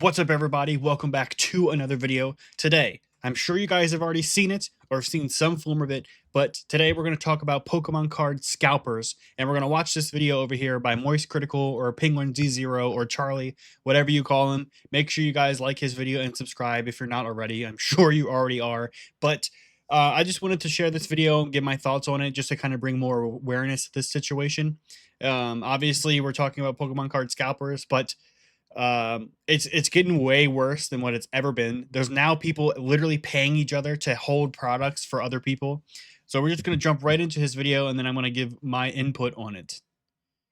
What's up, everybody? Welcome back to another video. Today, I'm sure you guys have already seen it or have seen some form of it, but today we're going to talk about Pokemon card scalpers, and we're going to watch this video over here by Moist Critical or Penguin Z0 or Charlie, whatever you call him. Make sure you guys like his video and subscribe if you're not already. I'm sure you already are, but I just wanted to share this video and give my thoughts on it just to kind of bring more awareness to this situation. Obviously, we're talking about Pokemon card scalpers, but it's getting way worse than what it's ever been. There's now people literally paying each other to hold products for other people. So we're just going to jump right into his video, and then I'm going to give my input on it.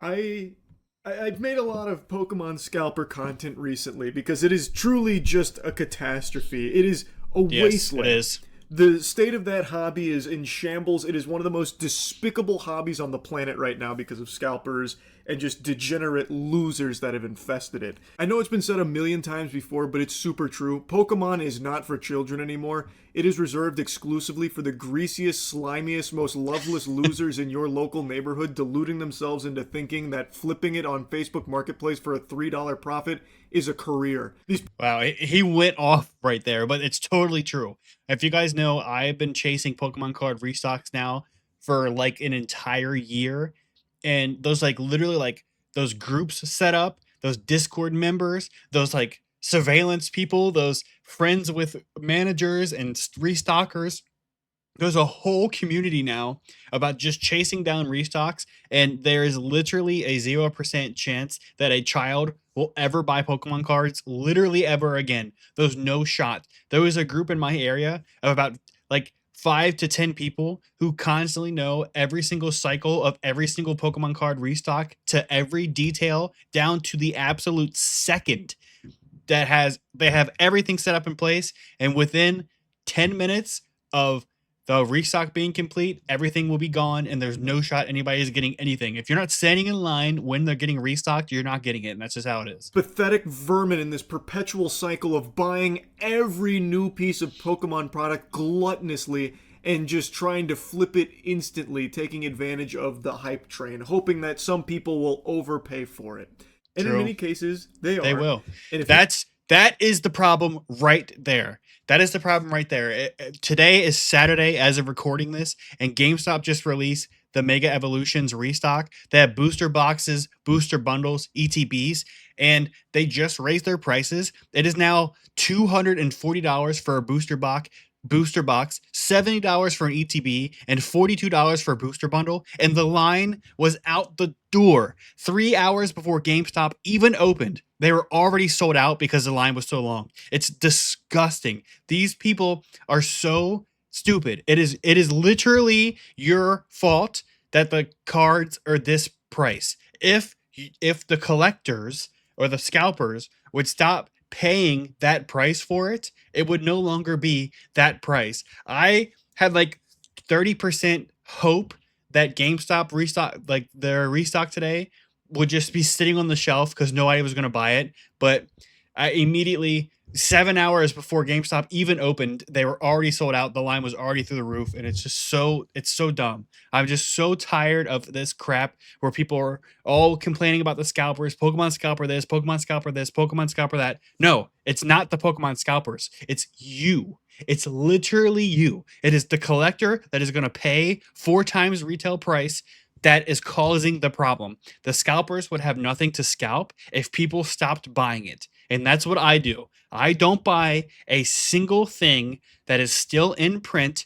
I've made a lot of Pokemon Scalper content recently because it is truly just a catastrophe. It is a wasteland. It is. The state of that hobby is in shambles. It is one of the most despicable hobbies on the planet right now because of scalpers and just degenerate losers that have infested it. I know it's been said a million times before, but it's super true. Pokemon is not for children anymore. It is reserved exclusively for the greasiest, slimiest, most loveless losers in your local neighborhood, deluding themselves into thinking that flipping it on Facebook Marketplace for a $3 profit is a career. Wow, he went off right there, but it's totally true. If you guys know, I've been chasing Pokemon card restocks now for like an entire year, and those literally those groups set up, those Discord members, those like surveillance people, those friends with managers and restockers. There's a whole community now about just chasing down restocks, and there is literally a 0% chance that a child will ever buy Pokemon cards, literally ever again. There's no shot. There was a group in my area of about like 5 to 10 people who constantly know every single cycle of every single Pokemon card restock to every detail down to the absolute second. They have everything set up in place, and within 10 minutes of the restock being complete, everything will be gone, and there's no shot anybody is getting anything. If you're not standing in line when they're getting restocked, you're not getting it, and that's just how it is. Pathetic vermin in this perpetual cycle of buying every new piece of Pokemon product gluttonously and just trying to flip it instantly, taking advantage of the hype train, hoping that some people will overpay for it. And True. in many cases, they will. And that is the problem right there. That is the problem right there. Today is Saturday as of recording this, and GameStop just released the Mega Evolutions restock. They have booster boxes, booster bundles, ETBs, and they just raised their prices. It is now $240 for a booster box, $70 for an ETB, and $42 for a booster bundle. And the line was out the door 3 hours before GameStop even opened. They were already sold out because the line was so long. It's disgusting. These people are so stupid. It is literally your fault that the cards are this price. If the collectors or the scalpers would stop paying that price for it, it would no longer be that price. I had like 30% hope that GameStop restock, like their restock today, would just be sitting on the shelf because nobody was going to buy it. But I immediately, 7 hours before GameStop even opened, they were already sold out. The line was already through the roof, and it's so dumb. I'm just so tired of this crap where people are all complaining about the scalpers. Pokemon scalper this, Pokemon scalper this, Pokemon scalper that. No, it's not the Pokemon scalpers. It's you. It's literally you. It is the collector that is going to pay 4 times retail price that is causing the problem. The scalpers would have nothing to scalp if people stopped buying it. And that's what I do. I don't buy a single thing that is still in print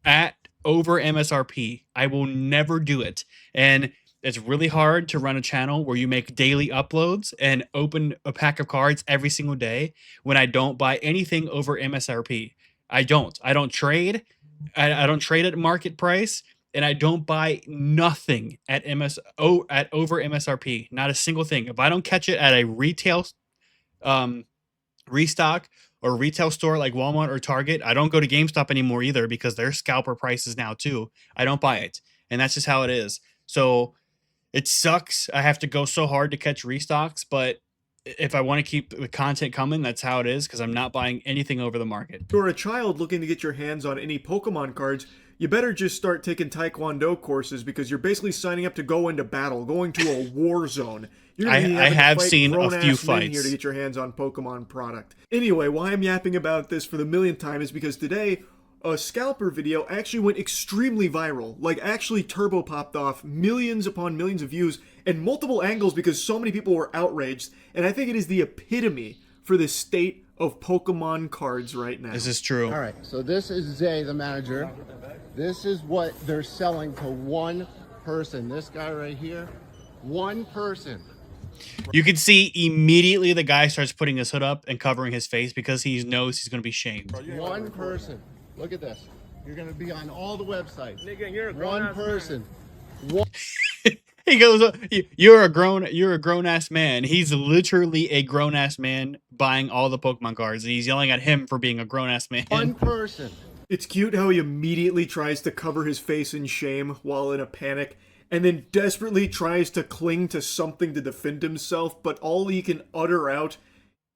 at over MSRP. I will never do it. And it's really hard to run a channel where you make daily uploads and open a pack of cards every single day when I don't buy anything over MSRP. I don't trade. I don't trade at market price. And I don't buy nothing at over MSRP. Not a single thing. If I don't catch it at a retail restock or retail store like Walmart or Target, I don't go to GameStop anymore either because they're scalper prices now too. I don't buy it. And that's just how it is. So it sucks. I have to go so hard to catch restocks, but if I want to keep the content coming, that's how it is, because I'm not buying anything over the market. If you're a child looking to get your hands on any Pokemon cards, you better just start taking Taekwondo courses because you're basically signing up to go into battle, going to a war zone. You're gonna be I having to have fight seen a few grown-ass men here to fights. get your hands on Pokemon product. Anyway, why I'm yapping about this for the millionth time is because today a Scalper video actually went extremely viral. Like, actually turbo popped off, millions upon millions of views, and multiple angles because so many people were outraged. And I think it is the epitome for the state of Pokemon cards right now. This is true. All right, so this is Zay, the manager. This is what they're selling to one person. This guy right here, one person. You can see immediately the guy starts putting his hood up and covering his face because he knows he's going to be shamed. One person. Look at this. You're gonna be on all the websites. Nigga, you're a One grown-ass person. He goes, "You're a grown ass man." He's literally a grown ass man buying all the Pokemon cards, and he's yelling at him for being a grown ass man. One person. It's cute how he immediately tries to cover his face in shame while in a panic, and then desperately tries to cling to something to defend himself, but all he can utter out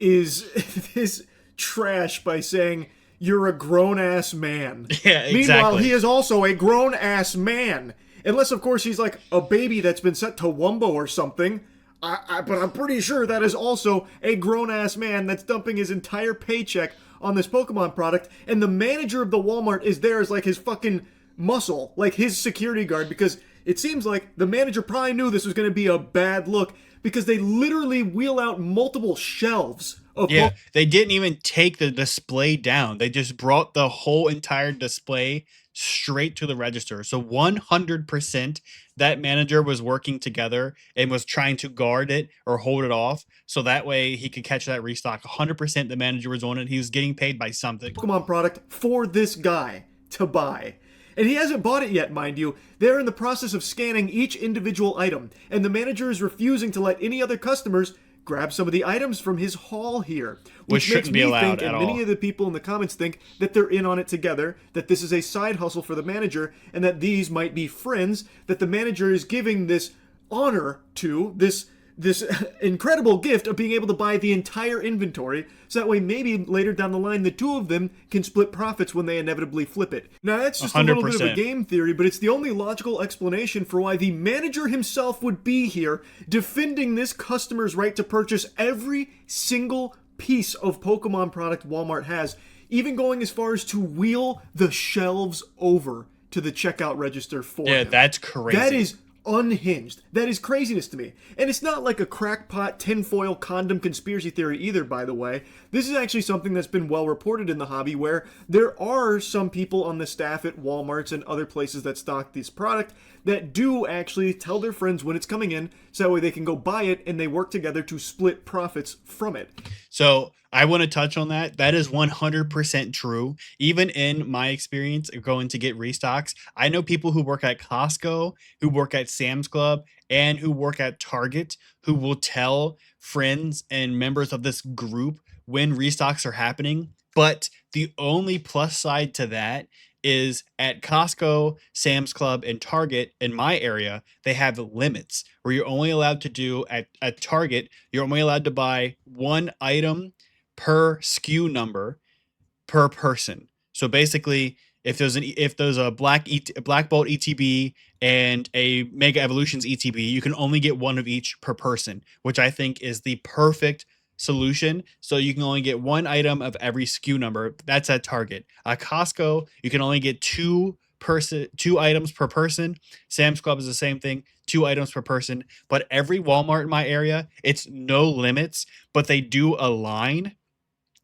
is this trash by saying, "You're a grown-ass man." Yeah, exactly. Meanwhile, he is also a grown-ass man. Unless, of course, he's like a baby that's been sent to Wumbo or something. But I'm pretty sure that is also a grown-ass man that's dumping his entire paycheck on this Pokemon product, and the manager of the Walmart is there as like his fucking muscle, like his security guard, because it seems like the manager probably knew this was going to be a bad look, because they literally wheel out multiple shelves of Yeah, they didn't even take the display down. They just brought the whole entire display straight to the register. So 100% that manager was working together and was trying to guard it or hold it off so that way he could catch that restock. 100% the manager was on it. He was getting paid by something. Pokemon product for this guy to buy. And he hasn't bought it yet, mind you. They're in the process of scanning each individual item, and the manager is refusing to let any other customers grab some of the items from his haul here. Which makes shouldn't be me allowed think, at and many all. of the people in the comments think, that they're in on it together, that this is a side hustle for the manager, and that these might be friends that the manager is giving this honor to, this incredible gift of being able to buy the entire inventory, so that way maybe later down the line the two of them can split profits when they inevitably flip it. Now that's just a little bit of a 100%. game theory, but it's the only logical explanation for why the manager himself would be here defending this customer's right to purchase every single piece of Pokemon product Walmart has, even going as far as to wheel the shelves over to the checkout register for Yeah, him. that's crazy. That is unhinged. That is craziness to me. And it's not like a crackpot tinfoil condom conspiracy theory either, by the way. This is actually something that's been well reported in the hobby, where there are some people on the staff at Walmarts and other places that stock this product that do actually tell their friends when it's coming in, so that way they can go buy it and they work together to split profits from it. So I want to touch on that. That is 100% true. Even in my experience of going to get restocks, I know people who work at Costco, who work at Sam's Club, and who work at Target who will tell friends and members of this group when restocks are happening. But the only plus side to that is at Costco, Sam's Club, and Target in my area, they have limits where you're only allowed to do at Target, you're only allowed to buy one item per SKU number per person. So basically, if there's a Black Bolt ETB and a Mega Evolutions ETB, you can only get one of each per person, which I think is the perfect solution. So you can only get one item of every SKU number. That's at Target. At Costco, you can only get two items per person. Sam's Club is the same thing, 2 items per person. But every Walmart in my area, it's no limits, but they do a line.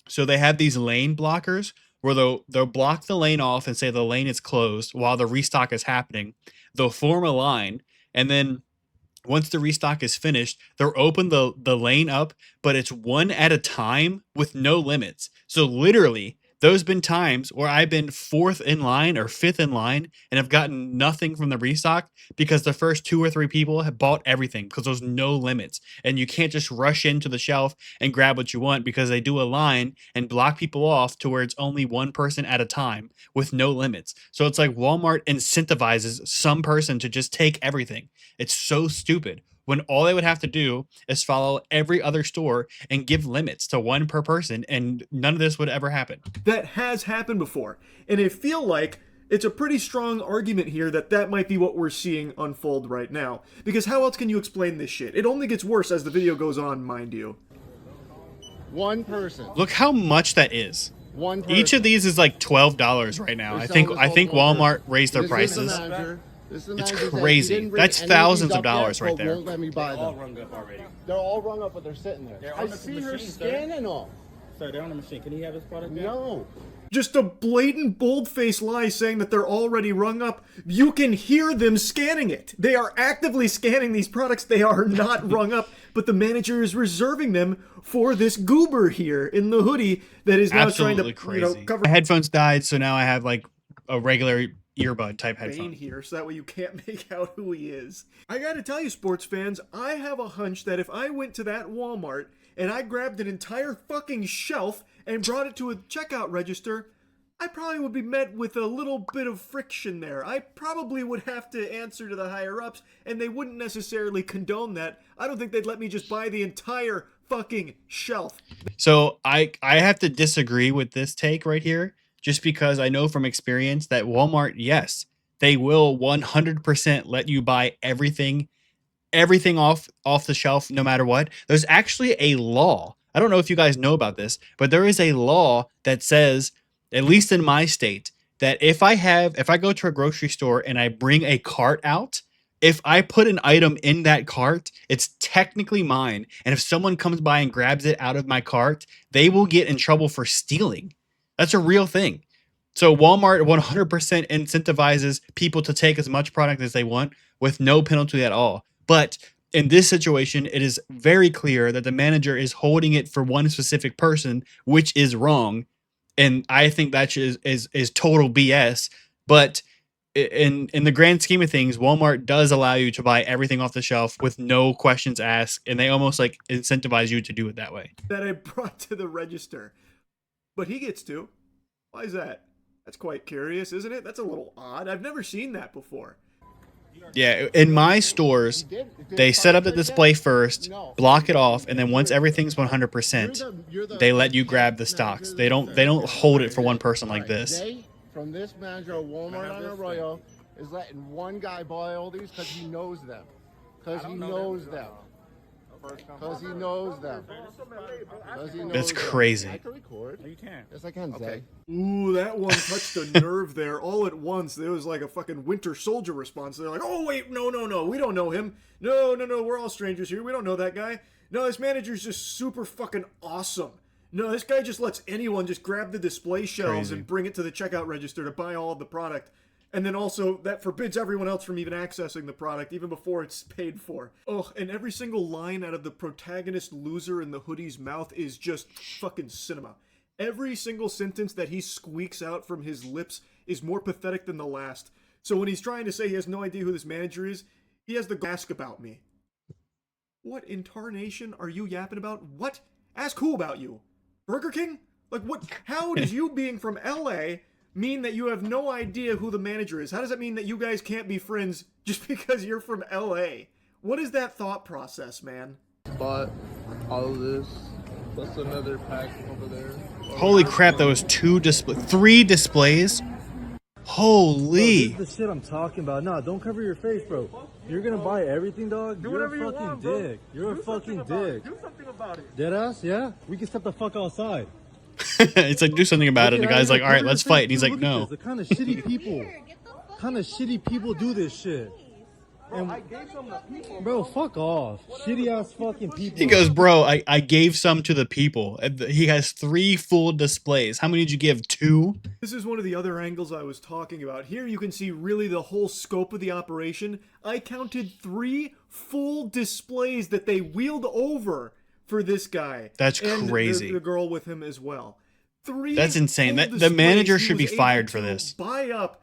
So they have these lane blockers where they'll block the lane off and say the lane is closed while the restock is happening. They'll form a line, and then once the restock is finished, they'll open the lane up, but it's one at a time with no limits. So literally, there's been times where I've been 4th in line or 5th in line and have gotten nothing from the restock because the first 2 or 3 people have bought everything because there's no limits. And you can't just rush into the shelf and grab what you want because they do a line and block people off to where it's only one person at a time with no limits. So it's like Walmart incentivizes some person to just take everything. It's so stupid, when all they would have to do is follow every other store and give limits to one per person, and none of this would ever happen. That has happened before. And I feel like It's a pretty strong argument here that that might be what we're seeing unfold right now. Because how else can you explain this shit? It only gets worse as the video goes on, mind you. One person. Look how much that is. One person. Each of these is like $12 right now. I think Walmart raised their This is the prices. manager. This is the It's manager that he crazy. didn't bring That's any of these thousands of up yet, dollars right but there. Won't let me buy They're all them. rung up already. They're all rung up, but they're sitting there. They're I on the see her machine, sir. scanning them. Sir, they're on the machine. Can he have his product back? No. Just a blatant, bold-faced lie saying that they're already rung up. You can hear them scanning it. They are actively scanning these products. They are not rung up, but the manager is reserving them for this goober here in the hoodie that is now Absolutely trying to crazy. cover My headphones died, so now I have like a regular earbud type Bane headphone. here, so that way you can't make out who he is. I gotta tell you, sports fans, I have a hunch that if I went to that Walmart and I grabbed an entire fucking shelf and brought it to a checkout register, I probably would be met with a little bit of friction there. I probably would have to answer to the higher-ups, and they wouldn't necessarily condone that. I don't think they'd let me just buy the entire fucking shelf. So I have to disagree with this take right here, just because I know from experience that Walmart, yes, they will 100% let you buy everything off the shelf no matter what. There's actually a law. I don't know if you guys know about this, but there is a law that says, at least in my state, that if I go to a grocery store and I bring a cart out, if I put an item in that cart, it's technically mine. And if someone comes by and grabs it out of my cart, they will get in trouble for stealing. That's a real thing. So Walmart 100% incentivizes people to take as much product as they want with no penalty at all. But in this situation, it is very clear that the manager is holding it for one specific person, which is wrong. And I think that is total BS. But in the grand scheme of things, Walmart does allow you to buy everything off the shelf with no questions asked, and they almost like incentivize you to do it that way. That I brought to the register. But he gets to. Why is that? That's quite curious, isn't it? That's a little odd. I've never seen that before. Yeah, in my stores, they set up the display first, block it off, and then once everything's 100%, they let you grab the stocks. They don't hold it for one person like this. They, from this manager at Walmart on Arroyo, is letting one guy buy all these because he knows them. Because he knows them. Because he knows them. That's crazy. I can record. No, you can't. Yes, I can, Zay. Ooh, that one touched a nerve there all at once. There was like a fucking Winter Soldier response. They're like, oh, wait, no, we don't know him. No, we're all strangers here. We don't know that guy. No, this manager's just super fucking awesome. No, this guy just lets anyone just grab the display shelves and bring it to the checkout register to buy all of the product. And then also, that forbids everyone else from even accessing the product, even before it's paid for. Oh, and every single line out of the protagonist loser in the hoodie's mouth is just fucking cinema. Every single sentence that he squeaks out from his lips is more pathetic than the last. So when he's trying to say he has no idea who this manager is, he has the ask about me. What in tarnation are you yapping about? What? Ask who about you? Burger King? Like what? How does you being from LA mean that you have no idea who the manager is? How does that mean that you guys can't be friends just because you're from LA? What is that thought process, man? Bought all of this, plus another pack over there. Holy crap, that was 3 displays? Holy. Bro, this is the shit I'm talking about. Nah, don't cover your face, bro. You're gonna buy everything, dog? You're a fucking dick. You're a fucking dick. Do something about it. Deadass? Yeah? We can step the fuck outside. It's like, do something about it. And the guy's like, all right, let's fight. And he's like, no. The kind of shitty people do this shit. And, bro, fuck off. Shitty ass fucking people. He goes, bro, I gave some to the people. He has 3 full displays. How many did you give? 2? This is one of the other angles I was talking about. Here you can see really the whole scope of the operation. I counted 3 full displays that they wheeled over for this guy. That's and crazy. The girl with him as well. 3 That's insane. full The manager displays he should be was fired able for to this. Buy up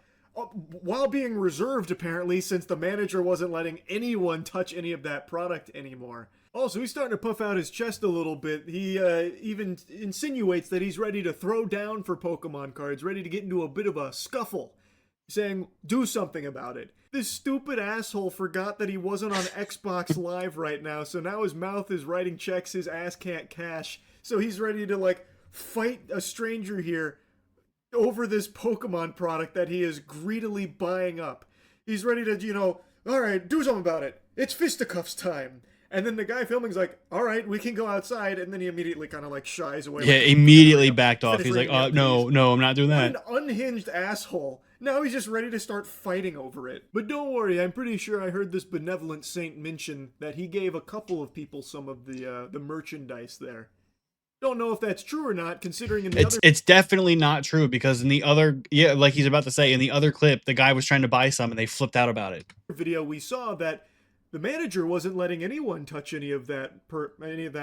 while being reserved, apparently, since the manager wasn't letting anyone touch any of that product anymore. Also, he's starting to puff out his chest a little bit. He even insinuates that he's ready to throw down for Pokemon cards, ready to get into a bit of a scuffle, saying, do something about it. This stupid asshole forgot that he wasn't on Xbox Live right now, so now his mouth is writing checks his ass can't cash. So he's ready to, like, fight a stranger here over this Pokemon product that he is greedily buying up. He's ready to, you know, all right, do something about it. It's fisticuffs time. And then the guy filming's like, all right, we can go outside. And then he immediately kind of like shies away. Yeah, like, immediately backed off. finish He's like, reading it, no, please." no, I'm not doing What that. an unhinged asshole. Now he's just ready to start fighting over it. But don't worry, I'm pretty sure I heard this benevolent saint mention that he gave a couple of people some of the merchandise there. Don't know if that's true or not, considering in the other It's definitely not true, because in the other, yeah, like he's about to say, in the other clip, the guy was trying to buy some and they flipped out about it. video we saw that the manager wasn't letting anyone touch any of that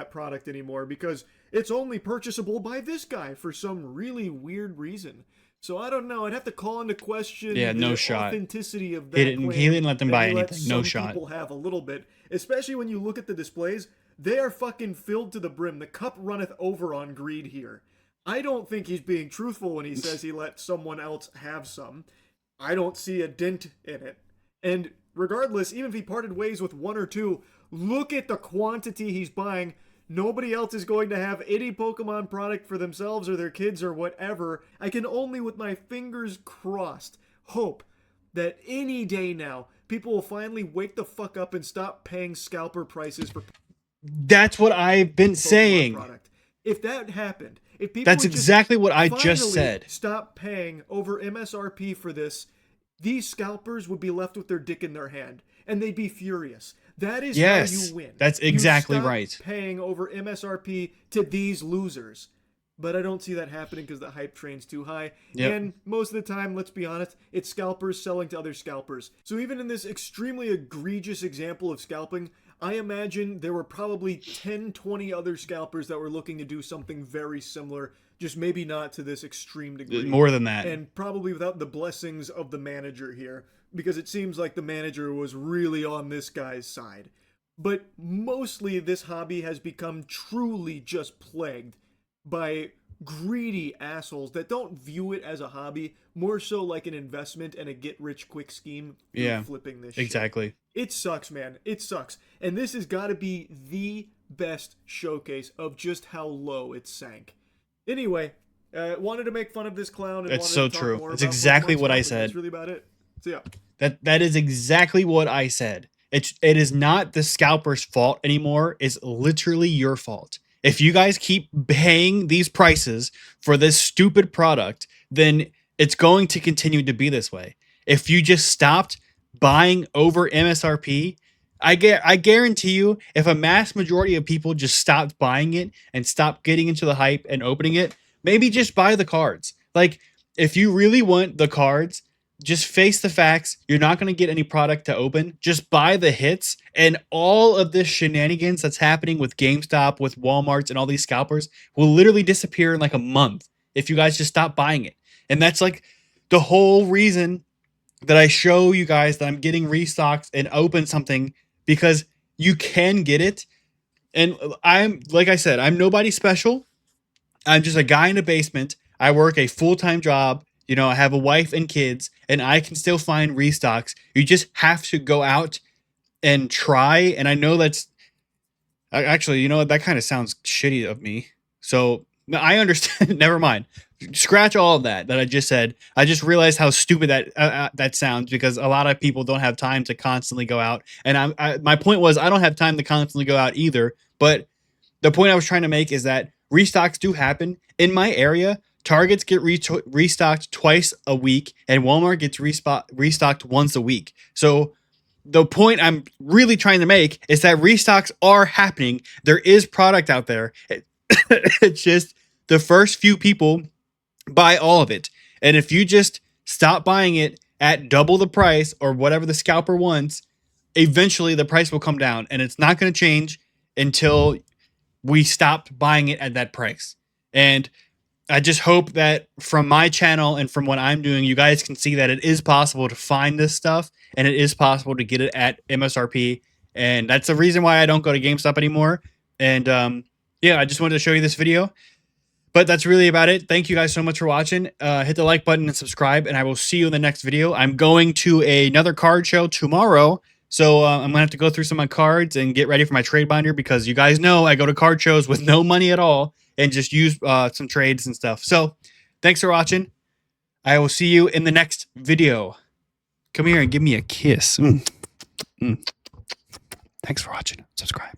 product anymore because it's only purchasable by this guy for some really weird reason. So I don't know. I'd have to call into question the authenticity of that. He didn't let them buy anything. No shot. People have a little bit, especially when you look at the displays. They are fucking filled to the brim. The cup runneth over on greed here. I don't think he's being truthful when he says he let someone else have some. I don't see a dent in it. And regardless, even if he parted ways with one or two, look at the quantity he's buying. Nobody else is going to have any Pokemon product for themselves or their kids or whatever. I can only, with my fingers crossed, hope that any day now, people will finally wake the fuck up and stop paying scalper prices for That's what I've been saying. Product. If that happened, if people That's exactly what I just said. Stop paying over MSRP for this, these scalpers would be left with their dick in their hand, and they'd be furious. That is how you win. That's exactly you stop right. Paying over MSRP to these losers. But I don't see that happening because the hype train's too high. Yep. And most of the time, let's be honest, it's scalpers selling to other scalpers. So even in this extremely egregious example of scalping, I imagine there were probably 10, 20 other scalpers that were looking to do something very similar, just maybe not to this extreme degree. More than that. And probably without the blessings of the manager here, because it seems like the manager was really on this guy's side. But mostly this hobby has become truly just plagued by greedy assholes that don't view it as a hobby, more so like an investment and a get-rich-quick scheme. Flipping this shit. Exactly. It sucks, man. It sucks. And this has got to be the best showcase of just how low it sank. Anyway, wanted to make fun of this clown. And It's wanted so to talk true. more It's about exactly Pokemon what I stuff, but said. That's really about it. So yeah. That is exactly what I said. It is not the scalper's fault anymore. It's literally your fault. If you guys keep paying these prices for this stupid product, then it's going to continue to be this way. If you just stopped buying over MSRP, I guarantee you, if a mass majority of people just stopped buying it and stopped getting into the hype and opening it, maybe just buy the cards. Like, if you really want the cards, just face the facts. You're not going to get any product to open. Just buy the hits, and all of this shenanigans that's happening with GameStop, with Walmarts, and all these scalpers will literally disappear in like a month if you guys just stop buying it. And that's like the whole reason that I show you guys that I'm getting restocks and open something, because you can get it. And I'm, like I said, I'm nobody special. I'm just a guy in a basement. I work a full-time job. You know, I have a wife and kids, and I can still find restocks. You just have to go out and try. And I know that's actually, you know what? That kind of sounds shitty of me. So I understand. Never mind. Scratch all of that I just said. I just realized how stupid that sounds, because a lot of people don't have time to constantly go out. And my point was, I don't have time to constantly go out either. But the point I was trying to make is that restocks do happen in my area. Targets get restocked twice a week, and Walmart gets restocked once a week. So the point I'm really trying to make is that restocks are happening. There is product out there. It's just the first few people buy all of it. And if you just stop buying it at double the price or whatever the scalper wants, eventually the price will come down, and it's not going to change until we stop buying it at that price. And I just hope that from my channel and from what I'm doing, you guys can see that it is possible to find this stuff, and it is possible to get it at MSRP. And that's the reason why I don't go to GameStop anymore. And yeah, I just wanted to show you this video. But that's really about it. Thank you guys so much for watching. Hit the like button and subscribe, and I will see you in the next video. I'm going to another card show tomorrow. So I'm going to have to go through some of my cards and get ready for my trade binder, because you guys know I go to card shows with no money at all and just use some trades and stuff. So thanks for watching. I will see you in the next video. Come here and give me a kiss. Thanks for watching. Subscribe.